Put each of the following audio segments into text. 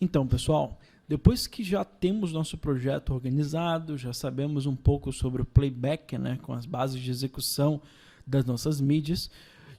Então, pessoal, depois que já temos nosso projeto organizado, já sabemos um pouco sobre o playback, né, com as bases de execução das nossas mídias,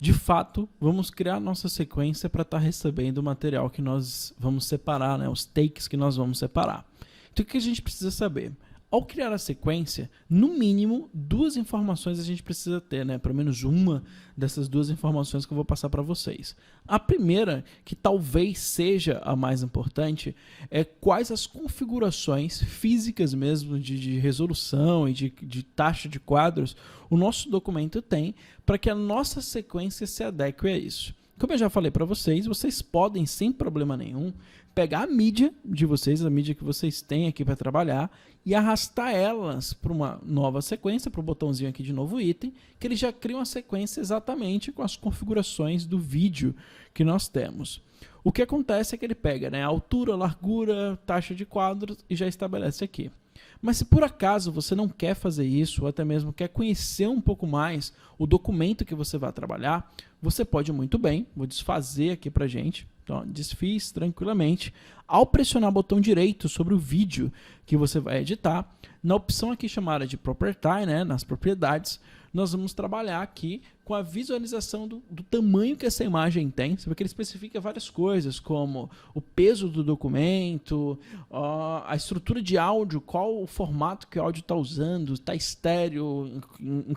de fato, vamos criar nossa sequência para estar recebendo o material que nós vamos separar, né, os takes que nós vamos separar. Então, o que a gente precisa saber? Ao criar a sequência, no mínimo, duas informações a gente precisa ter, né? Pelo menos uma dessas duas informações que eu vou passar para vocês. A primeira, que talvez seja a mais importante, é quais as configurações físicas mesmo de resolução e de taxa de quadros o nosso documento tem para que a nossa sequência se adeque a isso. Como eu já falei para vocês, vocês podem, sem problema nenhum, pegar a mídia de vocês, a mídia que vocês têm aqui para trabalhar, e arrastar elas para uma nova sequência, para o botãozinho aqui de novo item, que ele já cria uma sequência exatamente com as configurações do vídeo que nós temos. O que acontece é que ele pega, né, altura, largura, taxa de quadros e já estabelece aqui. Mas se por acaso você não quer fazer isso, ou até mesmo quer conhecer um pouco mais o documento que você vai trabalhar, você pode muito bem, vou desfazer aqui pra gente, então, desfiz tranquilamente, ao pressionar o botão direito sobre o vídeo que você vai editar, na opção aqui chamada de Property, né, nas propriedades, nós vamos trabalhar aqui com a visualização do tamanho que essa imagem tem. Você vê que ele especifica várias coisas, como o peso do documento, a estrutura de áudio, qual o formato que o áudio está usando, está estéreo,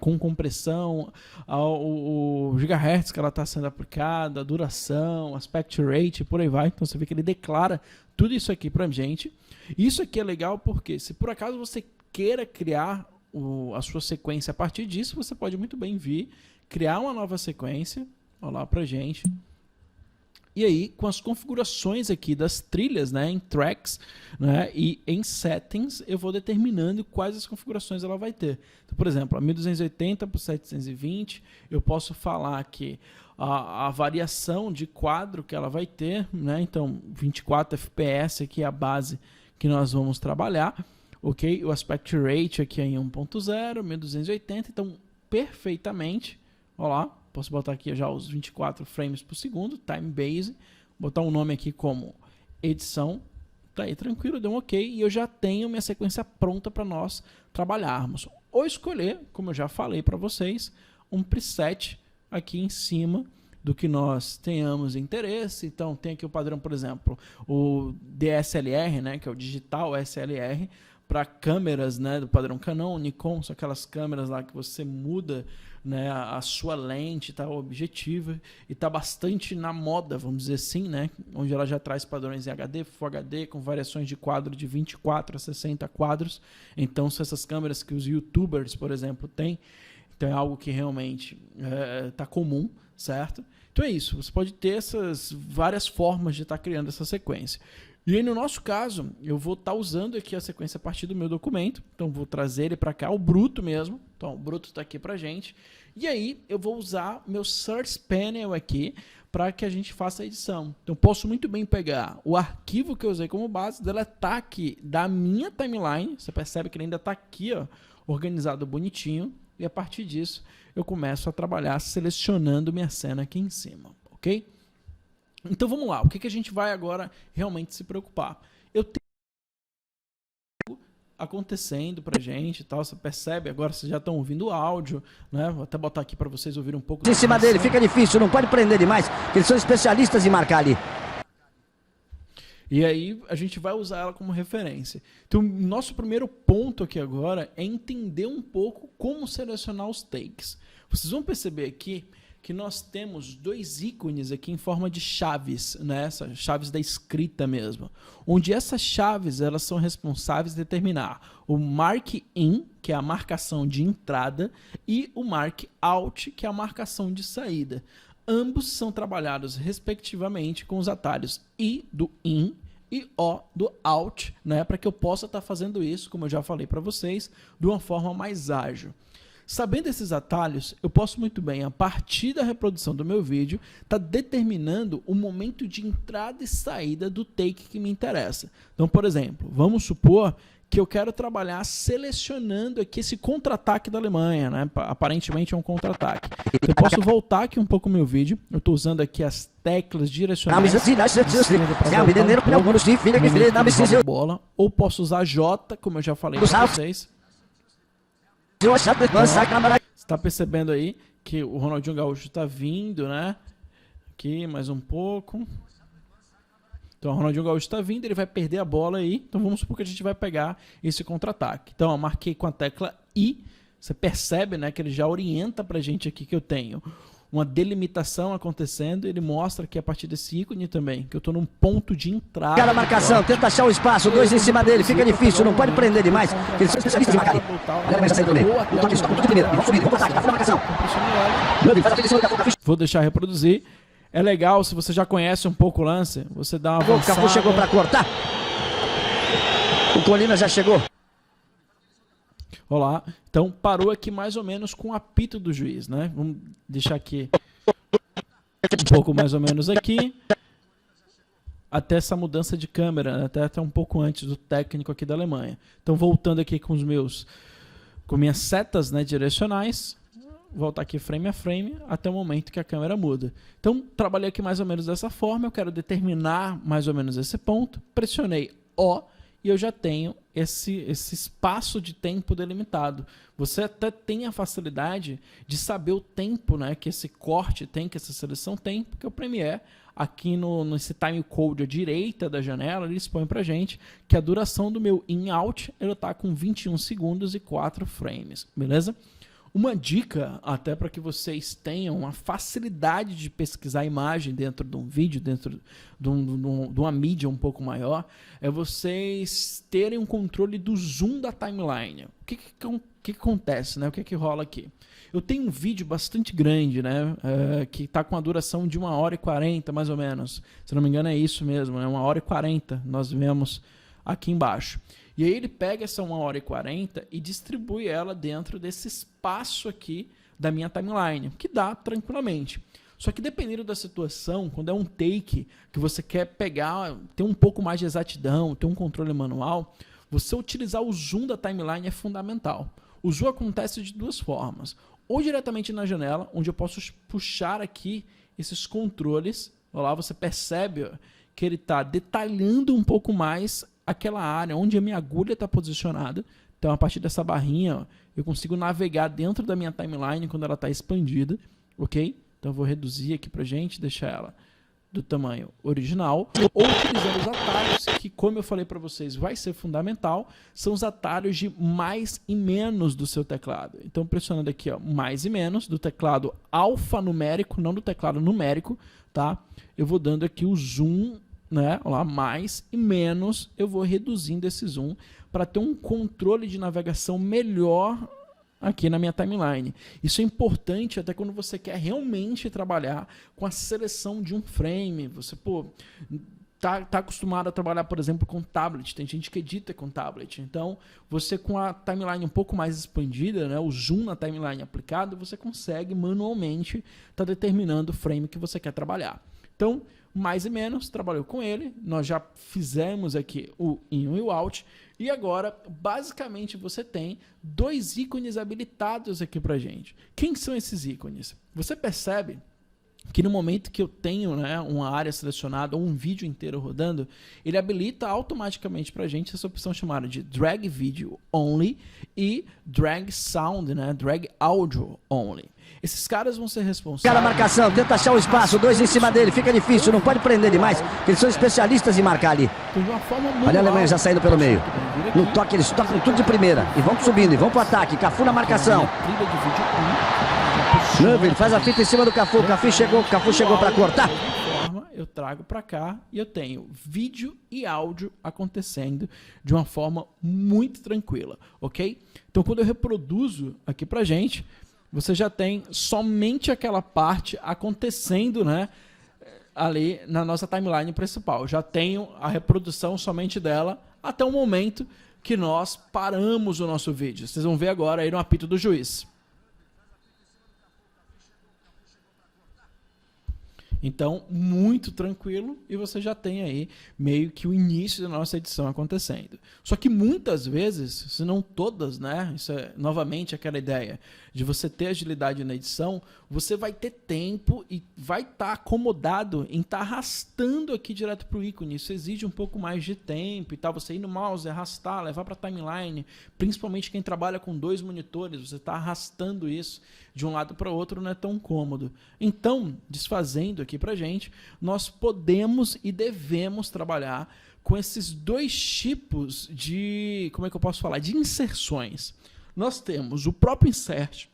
com compressão, o gigahertz que ela está sendo aplicada, a duração, aspect rate, por aí vai. Então você vê que ele declara tudo isso aqui para a gente. Isso aqui é legal porque se por acaso você queira criar a sua sequência a partir disso, você pode muito bem vir, criar uma nova sequência, olha lá pra gente, e aí com as configurações aqui das trilhas, né, em tracks, né, e em settings, eu vou determinando quais as configurações ela vai ter. Então, por exemplo, a 1280 por 720, eu posso falar aqui a variação de quadro que ela vai ter, né, então 24 fps aqui é a base que nós vamos trabalhar. Ok, o aspect rate aqui é em 1.0, 1280, então perfeitamente, olha lá, posso botar aqui já os 24 frames por segundo, time base, botar um nome aqui como edição, tá aí tranquilo, deu um ok, e eu já tenho minha sequência pronta para nós trabalharmos. Ou escolher, como eu já falei para vocês, um preset aqui em cima do que nós tenhamos interesse. Então tem aqui o padrão, por exemplo, o DSLR, né, que é o Digital SLR, para câmeras, né, do padrão Canon, Nikon, são aquelas câmeras lá que você muda, né, a sua lente, tá, o objetivo, e tá bastante na moda, vamos dizer assim, né, onde ela já traz padrões em HD, Full HD, com variações de quadro de 24 a 60 quadros. Então são essas câmeras que os YouTubers, por exemplo, têm. Então é algo que realmente tá comum, certo? Então é isso, você pode ter essas várias formas de estar criando essa sequência. E aí, no nosso caso, eu vou estar usando aqui a sequência a partir do meu documento. Então, vou trazer ele para cá, o bruto mesmo. Então, o bruto está aqui para a gente. E aí, eu vou usar meu Source Panel aqui para que a gente faça a edição. Então, posso muito bem pegar o arquivo que eu usei como base, deletar aqui da minha timeline. Você percebe que ele ainda está aqui, ó, organizado bonitinho. E a partir disso, eu começo a trabalhar selecionando minha cena aqui em cima, ok? Então vamos lá, o que a gente vai agora realmente se preocupar? Eu tenho algo acontecendo pra gente e tal, você percebe, agora vocês já estão ouvindo o áudio, né? Vou até botar aqui para vocês ouvirem um pouco. Em cima dele, fica difícil, não pode prender demais, porque eles são especialistas em marcar ali. E aí a gente vai usar ela como referência. Então, nosso primeiro ponto aqui agora é entender um pouco como selecionar os takes. Vocês vão perceber aqui que nós temos dois ícones aqui em forma de chaves, né? Essas chaves da escrita mesmo, onde essas chaves elas são responsáveis por determinar o mark in, que é a marcação de entrada, e o mark out, que é a marcação de saída. Ambos são trabalhados respectivamente com os atalhos I do in e O do out, né? Para que eu possa estar fazendo isso, como eu já falei para vocês, de uma forma mais ágil. Sabendo esses atalhos, eu posso muito bem, a partir da reprodução do meu vídeo, estar determinando o momento de entrada e saída do take que me interessa. Então, por exemplo, vamos supor que eu quero trabalhar selecionando aqui esse contra-ataque da Alemanha, né? Aparentemente é um contra-ataque. Eu posso voltar aqui um pouco o meu vídeo. Eu estou usando aqui as teclas direcionais. Bola, ou posso usar J, como eu já falei para vocês. Você está percebendo aí que o Ronaldinho Gaúcho está vindo, né? Aqui, mais um pouco. Então, o Ronaldinho Gaúcho está vindo, ele vai perder a bola aí. Então, vamos supor que a gente vai pegar esse contra-ataque. Então, eu marquei com a tecla I. Você percebe, né, que ele já orienta para a gente aqui que eu tenho uma delimitação acontecendo. Ele mostra aqui a partir desse ícone também, que eu estou num ponto de entrada. Cara, marcação, tenta achar o espaço, dois em cima dele, fica difícil, não pode prender demais. Eles são especialistas em marcar ali. Olha, vai sair do meio. No toque, eles tocam tudo de primeira. Vamos subir, vamos para ataque, tá fora a marcação. Faz aquele em cima do Cafu. Vou deixar reproduzir. É legal, se você já conhece um pouco o lance, você dá uma avançada. O Cafu chegou para cortar. O Colina já chegou. Olha lá. Então, parou aqui mais ou menos com o apito do juiz, né? Vamos deixar aqui um pouco mais ou menos aqui. Até essa mudança de câmera, né? Até um pouco antes do técnico aqui da Alemanha. Então, voltando aqui com minhas setas, né, direcionais. Voltar aqui frame a frame até o momento que a câmera muda. Então, trabalhei aqui mais ou menos dessa forma. Eu quero determinar mais ou menos esse ponto. Pressionei O e eu já tenho esse espaço de tempo delimitado. Você até tem a facilidade de saber o tempo, né, que esse corte tem, que essa seleção tem, porque o Premiere, aqui nesse time code à direita da janela, ele expõe pra gente que a duração do meu in-out está com 21 segundos e 4 frames, beleza? Uma dica, até para que vocês tenham a facilidade de pesquisar a imagem dentro de um vídeo, dentro de uma mídia um pouco maior, é vocês terem um controle do zoom da timeline. O que acontece, né? O que rola aqui? Eu tenho um vídeo bastante grande, né? Que está com a duração de 1h40, mais ou menos. Se não me engano é isso mesmo, né? 1h40, nós vemos aqui embaixo. E aí ele pega essa 1h40 e distribui ela dentro desse espaço aqui da minha timeline, que dá tranquilamente. Só que dependendo da situação, quando é um take que você quer pegar, ter um pouco mais de exatidão, ter um controle manual, você utilizar o zoom da timeline é fundamental. O zoom acontece de duas formas. Ou diretamente na janela, onde eu posso puxar aqui esses controles. Olha lá, você percebe que ele está detalhando um pouco mais aquela área onde a minha agulha está posicionada. Então, a partir dessa barrinha, eu consigo navegar dentro da minha timeline quando ela está expandida, ok? Então, eu vou reduzir aqui para gente, deixar ela do tamanho original, ou utilizando os atalhos, que, como eu falei para vocês, vai ser fundamental, são os atalhos de mais e menos do seu teclado. Então, pressionando aqui, ó, mais e menos, do teclado alfanumérico, não do teclado numérico, tá? Eu vou dando aqui o zoom, né? Olha lá, mais e menos, eu vou reduzindo esse zoom para ter um controle de navegação melhor aqui na minha timeline. Isso é importante até quando você quer realmente trabalhar com a seleção de um frame. Você, tá acostumado a trabalhar, por exemplo, com tablet. Tem gente que edita com tablet. Então, você com a timeline um pouco mais expandida, né, o zoom na timeline aplicado, você consegue manualmente estar determinando o frame que você quer trabalhar. Então, mais e menos, trabalhou com ele, nós já fizemos aqui o in e o out, e agora, basicamente, você tem dois ícones habilitados aqui pra gente. Quem são esses ícones? Você percebe que no momento que eu tenho, né, uma área selecionada ou um vídeo inteiro rodando, ele habilita automaticamente pra gente essa opção chamada de Drag Video Only e Drag Sound, né, Drag Audio Only. Esses caras vão ser responsáveis... Cara, marcação, tenta achar o espaço, dois em cima dele, fica difícil, não pode prender demais, eles são especialistas em marcar ali. Olha a Alemanha já saindo pelo meio. No toque, eles tocam tudo de primeira, e vão subindo, e vão pro ataque, Cafu na marcação. Não, ele faz a fita em cima do Cafu, Cafu chegou para cortar. Eu trago para cá e eu tenho vídeo e áudio acontecendo de uma forma muito tranquila, ok? Então, quando eu reproduzo aqui pra gente, você já tem somente aquela parte acontecendo, né, ali na nossa timeline principal. Já tenho a reprodução somente dela até o momento que nós paramos o nosso vídeo. Vocês vão ver agora aí no apito do juiz. Então, muito tranquilo, e você já tem aí meio que o início da nossa edição acontecendo. Só que muitas vezes, se não todas, né? Isso é novamente aquela ideia de você ter agilidade na edição, você vai ter tempo e vai estar acomodado em estar arrastando aqui direto para o ícone. Isso exige um pouco mais de tempo e tal. Você ir no mouse, arrastar, levar para a timeline, principalmente quem trabalha com 2 monitores, você está arrastando isso de um lado para o outro, não é tão cômodo. Então, desfazendo aqui para gente, nós podemos e devemos trabalhar com esses 2 tipos de, como é que eu posso falar, de inserções. Nós temos o próprio insert,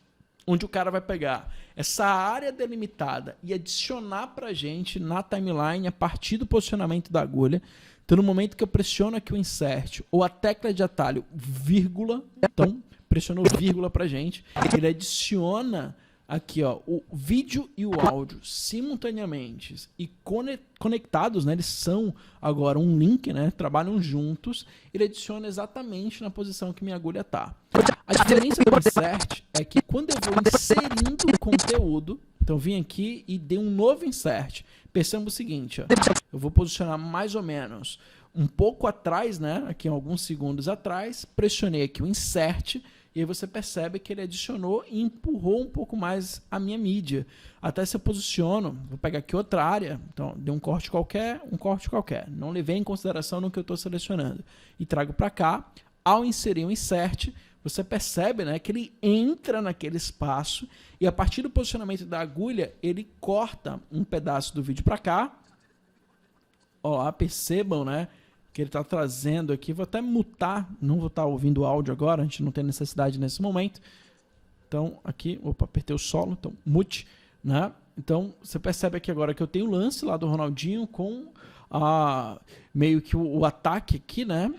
onde o cara vai pegar essa área delimitada e adicionar para a gente na timeline a partir do posicionamento da agulha. Então, no momento que eu pressiono aqui o insert ou a tecla de atalho, vírgula, então pressionou vírgula para a gente, ele adiciona aqui, ó, o vídeo e o áudio simultaneamente e conectados, né? Eles são agora um link, né? Trabalham juntos. Ele adiciona exatamente na posição que minha agulha tá. A diferença do insert é que quando eu vou inserindo o conteúdo, então vim aqui e dei um novo insert. Perceba o seguinte, ó, eu vou posicionar mais ou menos um pouco atrás, né? Aqui alguns segundos atrás, pressionei aqui o insert. E aí você percebe que ele adicionou e empurrou um pouco mais a minha mídia. Até se eu posiciono, vou pegar aqui outra área, então dei um corte qualquer, não levei em consideração no que eu estou selecionando. E trago para cá, ao inserir um insert, você percebe, né, que ele entra naquele espaço e a partir do posicionamento da agulha, ele corta um pedaço do vídeo para cá. Ó, percebam, né? Que ele está trazendo aqui, vou até mutar, não vou estar ouvindo o áudio agora, a gente não tem necessidade nesse momento. Então, aqui, opa, apertei o solo, então, mute, né? Então, você percebe aqui agora que eu tenho o lance lá do Ronaldinho com meio que o ataque aqui, né,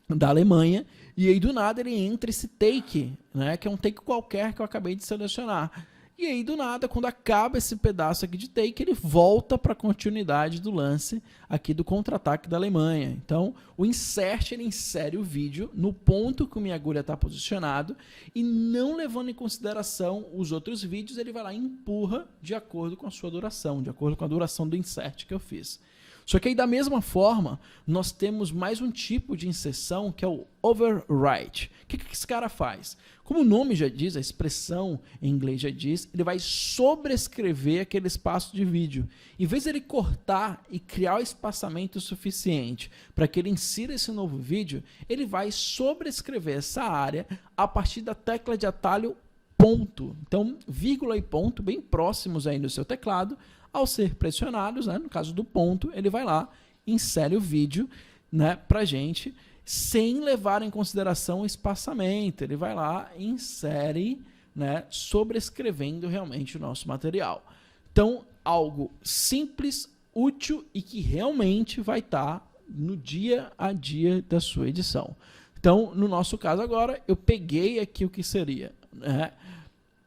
da Alemanha, e aí do nada ele entra esse take, né, que é um take qualquer que eu acabei de selecionar. E aí, do nada, quando acaba esse pedaço aqui de take, ele volta para a continuidade do lance aqui do contra-ataque da Alemanha. Então, o insert, ele insere o vídeo no ponto que a minha agulha está posicionado e não levando em consideração os outros vídeos, ele vai lá e empurra de acordo com a sua duração, de acordo com a duração do insert que eu fiz. Só que aí, da mesma forma, nós temos mais um tipo de inserção que é o overwrite. O que esse cara faz? Como o nome já diz, a expressão em inglês já diz, ele vai sobrescrever aquele espaço de vídeo. Em vez de ele cortar e criar o espaçamento suficiente para que ele insira esse novo vídeo, ele vai sobrescrever essa área a partir da tecla de atalho ponto. Então, vírgula e ponto bem próximos aí no seu teclado. Ao ser pressionados, né, no caso do ponto, ele vai lá, insere o vídeo, né, para a gente, sem levar em consideração o espaçamento. Ele vai lá e insere, né, sobrescrevendo realmente o nosso material. Então, algo simples, útil e que realmente vai estar no dia a dia da sua edição. Então, no nosso caso agora, eu peguei aqui o que seria, né,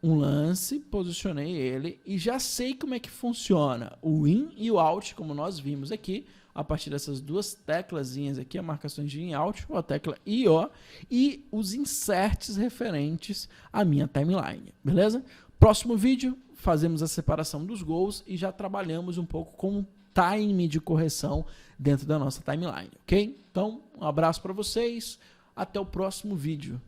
um lance, posicionei ele e já sei como é que funciona o in e o out, como nós vimos aqui, a partir dessas 2 teclazinhas aqui, a marcação de in e out, ou a tecla IO, e os inserts referentes à minha timeline, beleza? Próximo vídeo, fazemos a separação dos gols e já trabalhamos um pouco com o time de correção dentro da nossa timeline, ok? Então, um abraço para vocês, até o próximo vídeo.